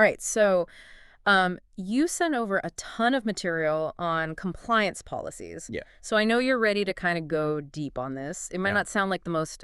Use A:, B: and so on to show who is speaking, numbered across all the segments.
A: All right, so you sent over a ton of material on compliance policies.
B: Yeah.
A: So I know you're ready to kind of go deep on this. It might
B: Yeah.
A: not sound like the most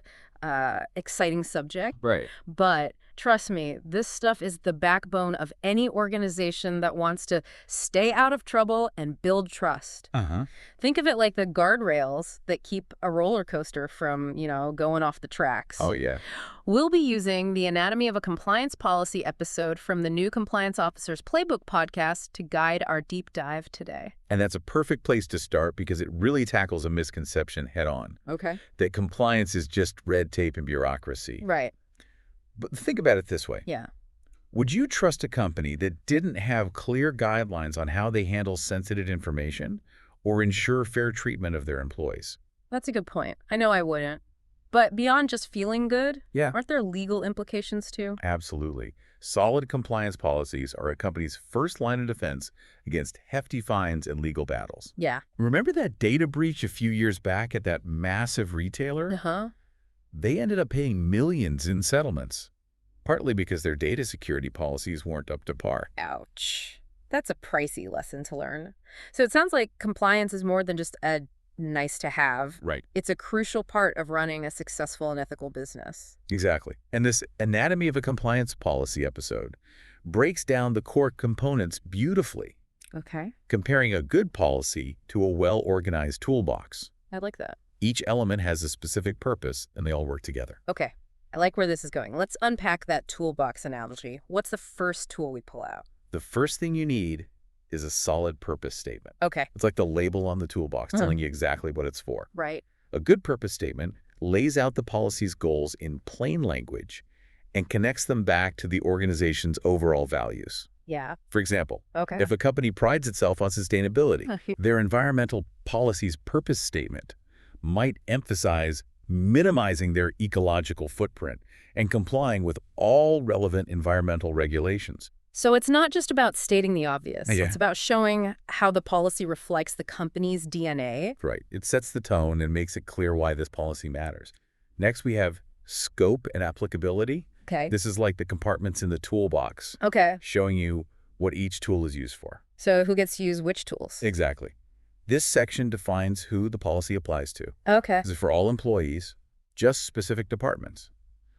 A: exciting subject,
B: Right.
A: but trust me, this stuff is the backbone of any organization that wants to stay out of trouble and build trust.
B: Uh-huh.
A: Think of it like the guardrails that keep a roller coaster from, going off the
B: Oh,
A: tracks.
B: yeah.
A: We'll be using the Anatomy of a Compliance Policy episode from the new Compliance Officers Playbook podcast to guide our deep dive today.
B: And that's a perfect place to start because it really tackles a misconception head on,
A: Okay.
B: that compliance is just red tape and bureaucracy.
A: Right.
B: But think about it this way.
A: Yeah.
B: Would you trust a company that didn't have clear guidelines on how they handle sensitive information or ensure fair treatment of their employees?
A: That's a good point. I know I wouldn't. But beyond just feeling good,
B: Yeah.
A: aren't there legal implications too?
B: Absolutely. Solid compliance policies are a company's first line of defense against hefty fines and legal battles.
A: Yeah.
B: Remember that data breach a few years back at that massive retailer?
A: Uh-huh.
B: They ended up paying millions in settlements, partly because their data security policies weren't up to par.
A: Ouch. That's a pricey lesson to learn. So it sounds like compliance is more than just a nice to have.
B: Right.
A: It's a crucial part of running a successful and ethical business.
B: Exactly. And this Anatomy of a Compliance Policy episode breaks down the core components beautifully,
A: Okay.
B: comparing a good policy to a well-organized toolbox.
A: I like that.
B: Each element has a specific purpose, and they all work together.
A: Okay. I like where this is going. Let's unpack that toolbox analogy. What's the first tool we pull out?
B: The first thing you need is a solid purpose statement.
A: Okay.
B: It's like the label on the toolbox telling you exactly what it's for.
A: Right.
B: A good purpose statement lays out the policy's goals in plain language and connects them back to the organization's overall values.
A: Yeah.
B: For example,
A: Okay.
B: if a company prides itself on sustainability, their environmental policy's purpose statement might emphasize minimizing their ecological footprint and complying with all relevant environmental regulations.
A: So it's not just about stating the obvious.
B: Yeah.
A: It's about showing how the policy reflects the company's DNA.
B: Right. It sets the tone and makes it clear why this policy matters. Next, we have scope and applicability.
A: Okay.
B: This is like the compartments in the toolbox,
A: Okay.
B: showing you what each tool is used for.
A: So who gets to use which tools?
B: Exactly. This section defines who the policy applies to.
A: Okay.
B: Is it for all employees, just specific departments,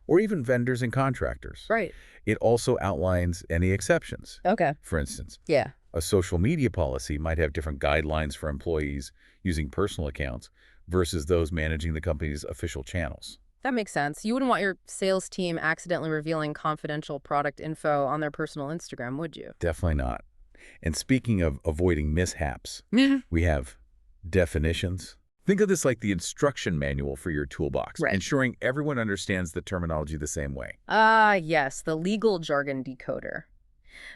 B: or even vendors and contractors?
A: Right.
B: It also outlines any exceptions.
A: Okay.
B: For instance,
A: Yeah.
B: a social media policy might have different guidelines for employees using personal accounts versus those managing the company's official channels.
A: That makes sense. You wouldn't want your sales team accidentally revealing confidential product info on their personal Instagram, would you?
B: Definitely not. And speaking of avoiding mishaps, we have definitions. Think of this like the instruction manual for your toolbox,
A: Right.
B: ensuring everyone understands the terminology the same way.
A: Ah, yes, the legal jargon decoder.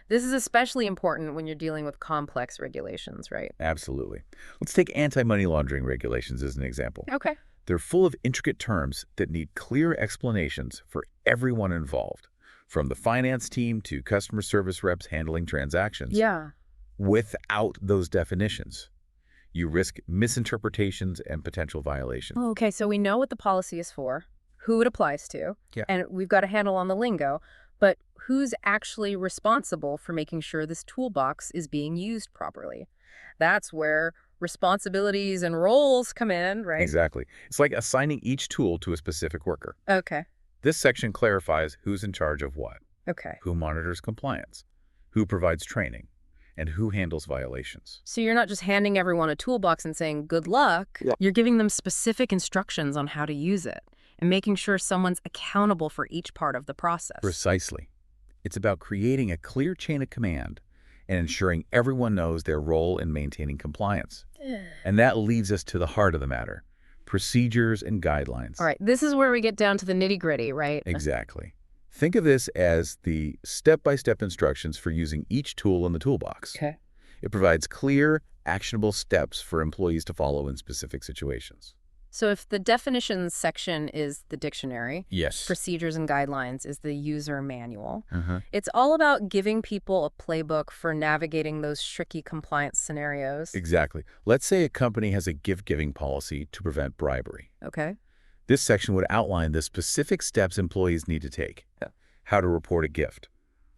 A: This is especially important when you're dealing with complex regulations, right?
B: Absolutely. Let's take anti-money laundering regulations as an example.
A: Okay.
B: They're full of intricate terms that need clear explanations for everyone involved, from the finance team to customer service reps handling transactions.
A: Yeah.
B: Without those definitions, you risk misinterpretations and potential violations.
A: Okay, so we know what the policy is for, who it applies to,
B: Yeah.
A: and we've got a handle on the lingo, but who's actually responsible for making sure this toolbox is being used properly? That's where responsibilities and roles come in, right?
B: Exactly. It's like assigning each tool to a specific worker.
A: Okay.
B: This section clarifies who's in charge of what,
A: Okay.
B: who monitors compliance, who provides training, and who handles violations.
A: So you're not just handing everyone a toolbox and saying, good luck.
B: Yeah.
A: You're giving them specific instructions on how to use it and making sure someone's accountable for each part of the process.
B: Precisely. It's about creating a clear chain of command and ensuring everyone knows their role in maintaining compliance. And that leads us to the heart of the matter, procedures and guidelines.
A: All right, this is where we get down to the nitty-gritty, right?
B: Exactly. Think of this as the step-by-step instructions for using each tool in the toolbox.
A: Okay.
B: It provides clear, actionable steps for employees to follow in specific situations.
A: So if the definitions section is the dictionary,
B: Yes.
A: procedures and guidelines is the user manual,
B: Uh-huh.
A: it's all about giving people a playbook for navigating those tricky compliance scenarios.
B: Exactly. Let's say a company has a gift-giving policy to prevent bribery.
A: Okay.
B: This section would outline the specific steps employees need to take.
A: Yeah.
B: How to report a gift,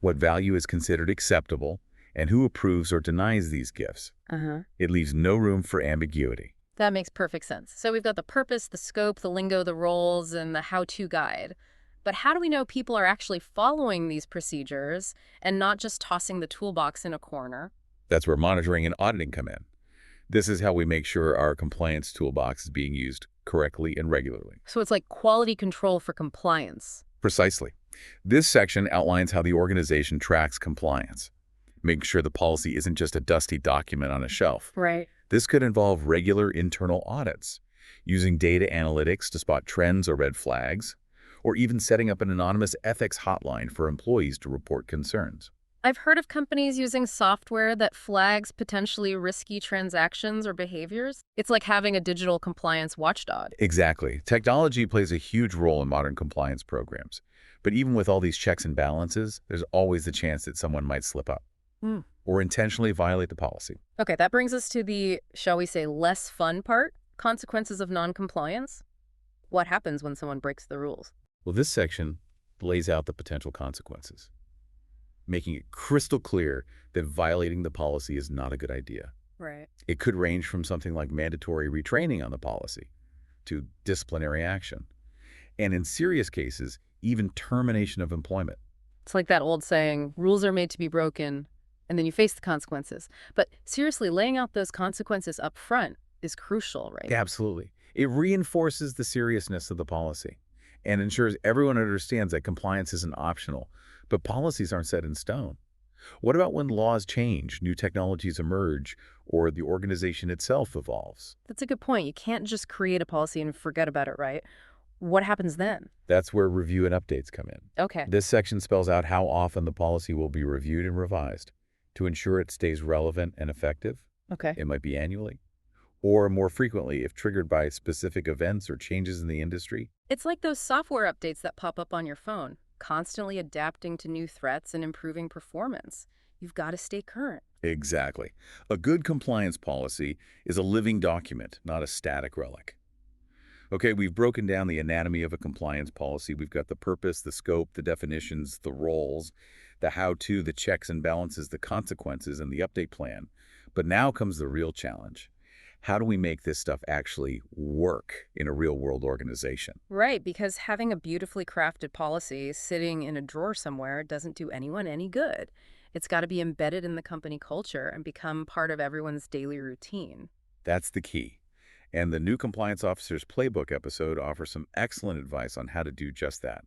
B: what value is considered acceptable, and who approves or denies these gifts.
A: Uh-huh.
B: It leaves no room for ambiguity.
A: That makes perfect sense. So we've got the purpose, the scope, the lingo, the roles, and the how-to guide. But how do we know people are actually following these procedures and not just tossing the toolbox in a corner?
B: That's where monitoring and auditing come in. This is how we make sure our compliance toolbox is being used correctly and regularly.
A: So it's like quality control for compliance.
B: Precisely. This section outlines how the organization tracks compliance, making sure the policy isn't just a dusty document on a shelf.
A: Right.
B: This could involve regular internal audits, using data analytics to spot trends or red flags, or even setting up an anonymous ethics hotline for employees to report concerns.
A: I've heard of companies using software that flags potentially risky transactions or behaviors. It's like having a digital compliance watchdog.
B: Exactly. Technology plays a huge role in modern compliance programs. But even with all these checks and balances, there's always the chance that someone might slip up
A: Hmm.
B: or intentionally violate the policy.
A: Okay, that brings us to the, shall we say, less fun part, consequences of noncompliance. What happens when someone breaks the rules?
B: Well, this section lays out the potential consequences, making it crystal clear that violating the policy is not a good idea.
A: Right.
B: It could range from something like mandatory retraining on the policy to disciplinary action, and in serious cases, even termination of employment.
A: It's like that old saying, rules are made to be broken, and then you face the consequences. But seriously, laying out those consequences up front is crucial, right?
B: Absolutely. It reinforces the seriousness of the policy and ensures everyone understands that compliance isn't optional, but policies aren't set in stone. What about when laws change, new technologies emerge, or the organization itself evolves?
A: That's a good point. You can't just create a policy and forget about it, right? What happens then?
B: That's where review and updates come in.
A: Okay.
B: This section spells out how often the policy will be reviewed and revised to ensure it stays relevant and effective.
A: Okay.
B: It might be annually, or more frequently if triggered by specific events or changes in the industry.
A: It's like those software updates that pop up on your phone, constantly adapting to new threats and improving performance. You've got to stay current.
B: Exactly. A good compliance policy is a living document, not a static relic. Okay, we've broken down the anatomy of a compliance policy. We've got the purpose, the scope, the definitions, the roles, the how-to, the checks and balances, the consequences, and the update plan. But now comes the real challenge. How do we make this stuff actually work in a real-world organization?
A: Right, because having a beautifully crafted policy sitting in a drawer somewhere doesn't do anyone any good. It's got to be embedded in the company culture and become part of everyone's daily routine.
B: That's the key. And the new Compliance Officer's Playbook episode offers some excellent advice on how to do just that.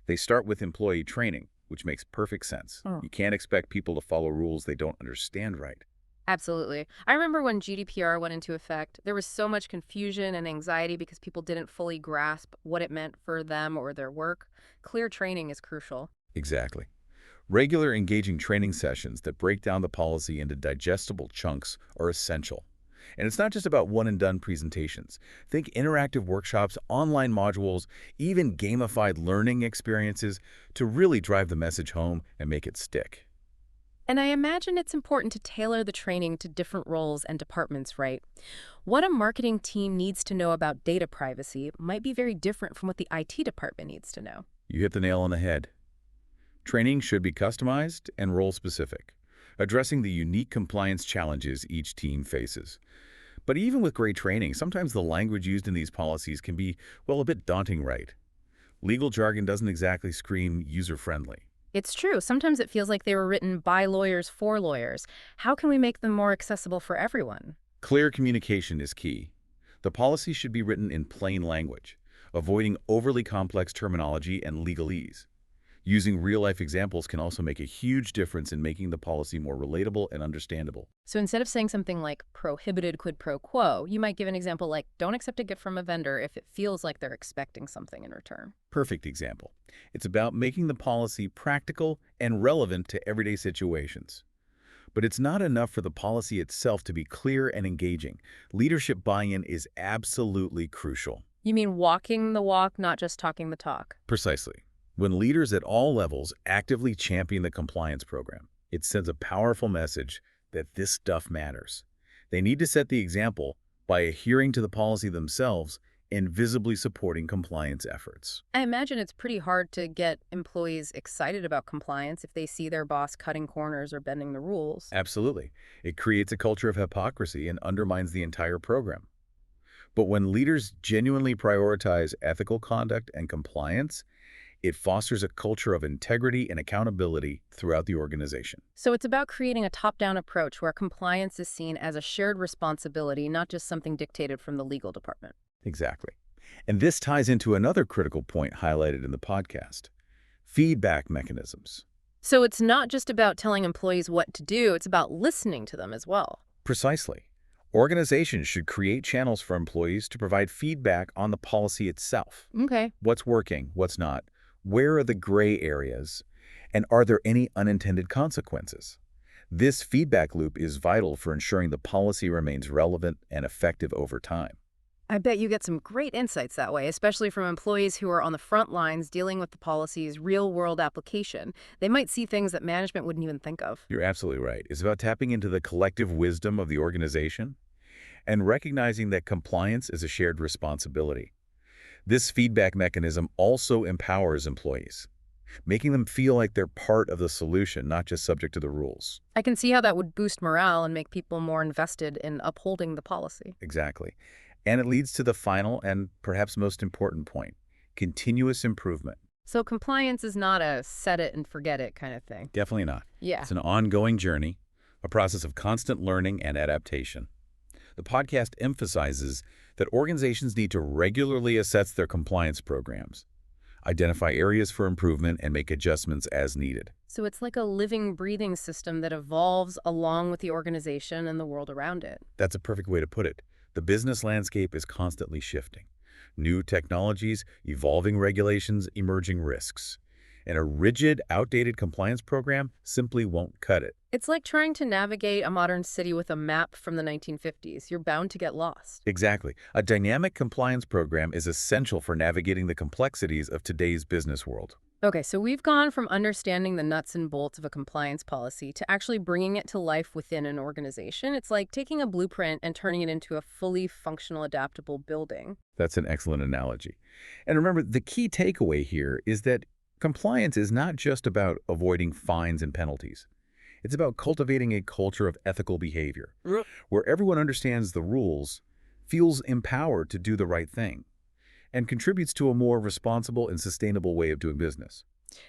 B: They start with employee training, which makes perfect sense.
A: Oh.
B: You can't expect people to follow rules they don't understand right.
A: Absolutely. I remember when GDPR went into effect, there was so much confusion and anxiety because people didn't fully grasp what it meant for them or their work. Clear training is crucial.
B: Exactly. Regular engaging training sessions that break down the policy into digestible chunks are essential. And it's not just about one-and-done presentations. Think interactive workshops, online modules, even gamified learning experiences to really drive the message home and make it stick.
A: And I imagine it's important to tailor the training to different roles and departments, right? What a marketing team needs to know about data privacy might be very different from what the IT department needs to know.
B: You hit the nail on the head. Training should be customized and role-specific, addressing the unique compliance challenges each team faces. But even with great training, sometimes the language used in these policies can be, well, a bit daunting, right? Legal jargon doesn't exactly scream user-friendly.
A: It's true. Sometimes it feels like they were written by lawyers for lawyers. How can we make them more accessible for everyone?
B: Clear communication is key. The policy should be written in plain language, avoiding overly complex terminology and legalese. Using real-life examples can also make a huge difference in making the policy more relatable and understandable.
A: So instead of saying something like prohibited quid pro quo, you might give an example like don't accept a gift from a vendor if it feels like they're expecting something in return.
B: Perfect example. It's about making the policy practical and relevant to everyday situations. But it's not enough for the policy itself to be clear and engaging. Leadership buy-in is absolutely crucial.
A: You mean walking the walk, not just talking the talk?
B: Precisely. When leaders at all levels actively champion the compliance program, it sends a powerful message that this stuff matters. They need to set the example by adhering to the policy themselves and visibly supporting compliance efforts.
A: I imagine it's pretty hard to get employees excited about compliance if they see their boss cutting corners or bending the rules.
B: Absolutely. It creates a culture of hypocrisy and undermines the entire program. But when leaders genuinely prioritize ethical conduct and compliance, it fosters a culture of integrity and accountability throughout the organization.
A: So it's about creating a top-down approach where compliance is seen as a shared responsibility, not just something dictated from the legal department.
B: Exactly. And this ties into another critical point highlighted in the podcast: feedback mechanisms.
A: So it's not just about telling employees what to do, it's about listening to them as well.
B: Precisely. Organizations should create channels for employees to provide feedback on the policy itself.
A: Okay.
B: What's working, what's not, where are the gray areas, and are there any unintended consequences? This feedback loop is vital for ensuring the policy remains relevant and effective over time.
A: I bet you get some great insights that way, especially from employees who are on the front lines dealing with the policy's real-world application. They might see things that management wouldn't even think of.
B: You're absolutely right. It's about tapping into the collective wisdom of the organization and recognizing that compliance is a shared responsibility. This feedback mechanism also empowers employees, making them feel like they're part of the solution, not just subject to the rules.
A: I can see how that would boost morale and make people more invested in upholding the policy.
B: Exactly. And it leads to the final and perhaps most important point: continuous improvement.
A: So compliance is not a set it and forget it kind of thing.
B: Definitely not.
A: Yeah.
B: It's an ongoing journey, a process of constant learning and adaptation. The podcast emphasizes that organizations need to regularly assess their compliance programs, identify areas for improvement, and make adjustments as needed.
A: So it's like a living, breathing system that evolves along with the organization and the world around it.
B: That's a perfect way to put it. The business landscape is constantly shifting. New technologies, evolving regulations, emerging risks. And a rigid, outdated compliance program simply won't cut it.
A: It's like trying to navigate a modern city with a map from the 1950s. You're bound to get lost.
B: Exactly. A dynamic compliance program is essential for navigating the complexities of today's business world.
A: Okay, so we've gone from understanding the nuts and bolts of a compliance policy to actually bringing it to life within an organization. It's like taking a blueprint and turning it into a fully functional, adaptable building.
B: That's an excellent analogy. And remember, the key takeaway here is that compliance is not just about avoiding fines and penalties. It's about cultivating a culture of ethical behavior, where everyone understands the rules, feels empowered to do the right thing, and contributes to a more responsible and sustainable way of doing business.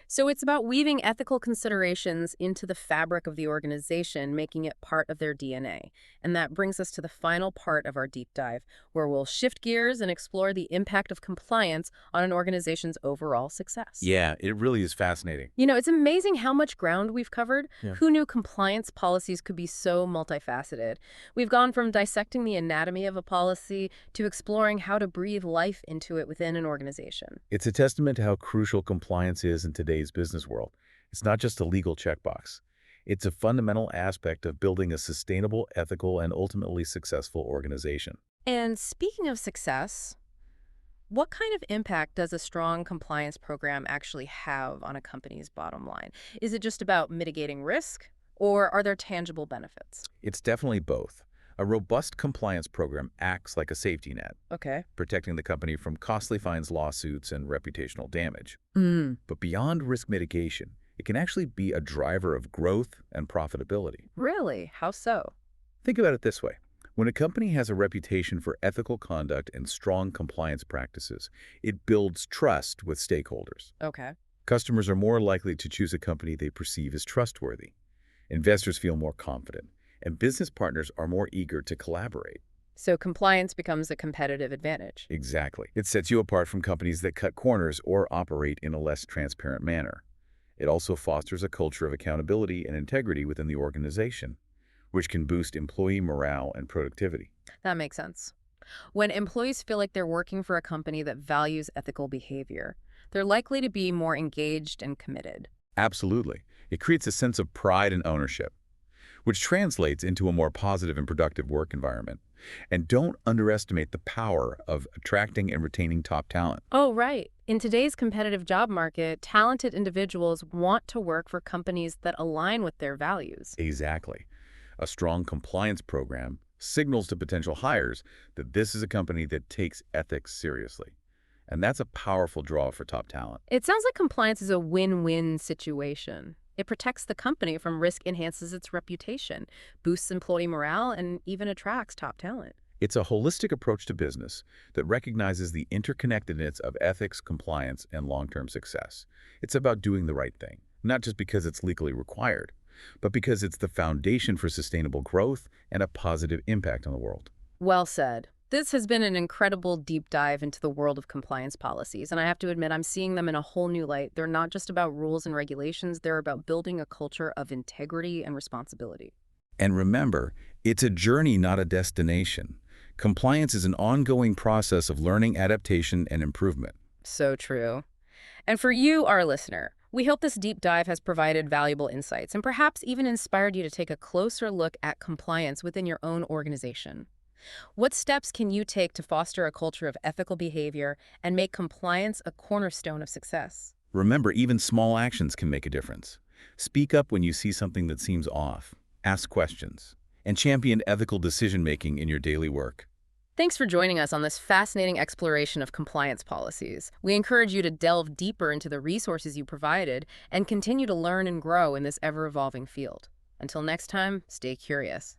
A: So it's about weaving ethical considerations into the fabric of the organization, making it part of their DNA. And that brings us to the final part of our deep dive, where we'll shift gears and explore the impact of compliance on an organization's overall success.
B: Yeah, it really is fascinating.
A: You know, it's amazing how much ground we've covered.
B: Yeah.
A: Who knew compliance policies could be so multifaceted? We've gone from dissecting the anatomy of a policy to exploring how to breathe life into it within an organization.
B: It's a testament to how crucial compliance is in today's business world. It's not just a legal checkbox. It's a fundamental aspect of building a sustainable, ethical, and ultimately successful organization.
A: And speaking of success, what kind of impact does a strong compliance program actually have on a company's bottom line? Is it just about mitigating risk, or are there tangible benefits?
B: It's definitely both. A robust compliance program acts like a safety net,
A: Okay.
B: protecting the company from costly fines, lawsuits, and reputational damage.
A: Mm.
B: But beyond risk mitigation, it can actually be a driver of growth and profitability.
A: Really? How so?
B: Think about it this way. When a company has a reputation for ethical conduct and strong compliance practices, it builds trust with stakeholders.
A: Okay.
B: Customers are more likely to choose a company they perceive as trustworthy. Investors feel more confident, and business partners are more eager to collaborate.
A: So compliance becomes a competitive advantage.
B: Exactly. It sets you apart from companies that cut corners or operate in a less transparent manner. It also fosters a culture of accountability and integrity within the organization, which can boost employee morale and productivity.
A: That makes sense. When employees feel like they're working for a company that values ethical behavior, they're likely to be more engaged and committed.
B: Absolutely. It creates a sense of pride and ownership, which translates into a more positive and productive work environment. And don't underestimate the power of attracting and retaining top talent.
A: Oh, right. In today's competitive job market, talented individuals want to work for companies that align with their values.
B: Exactly. A strong compliance program signals to potential hires that this is a company that takes ethics seriously. And that's a powerful draw for top talent.
A: It sounds like compliance is a win-win situation. It protects the company from risk, enhances its reputation, boosts employee morale, and even attracts top talent.
B: It's a holistic approach to business that recognizes the interconnectedness of ethics, compliance, and long-term success. It's about doing the right thing, not just because it's legally required, but because it's the foundation for sustainable growth and a positive impact on the world.
A: Well said. This has been an incredible deep dive into the world of compliance policies, and I have to admit I'm seeing them in a whole new light. They're not just about rules and regulations, they're about building a culture of integrity and responsibility.
B: And remember, it's a journey, not a destination. Compliance is an ongoing process of learning, adaptation, and improvement.
A: So true. And for you, our listener, we hope this deep dive has provided valuable insights and perhaps even inspired you to take a closer look at compliance within your own organization. What steps can you take to foster a culture of ethical behavior and make compliance a cornerstone of success?
B: Remember, even small actions can make a difference. Speak up when you see something that seems off, ask questions, and champion ethical decision-making in your daily work.
A: Thanks for joining us on this fascinating exploration of compliance policies. We encourage you to delve deeper into the resources you provided and continue to learn and grow in this ever-evolving field. Until next time, stay curious.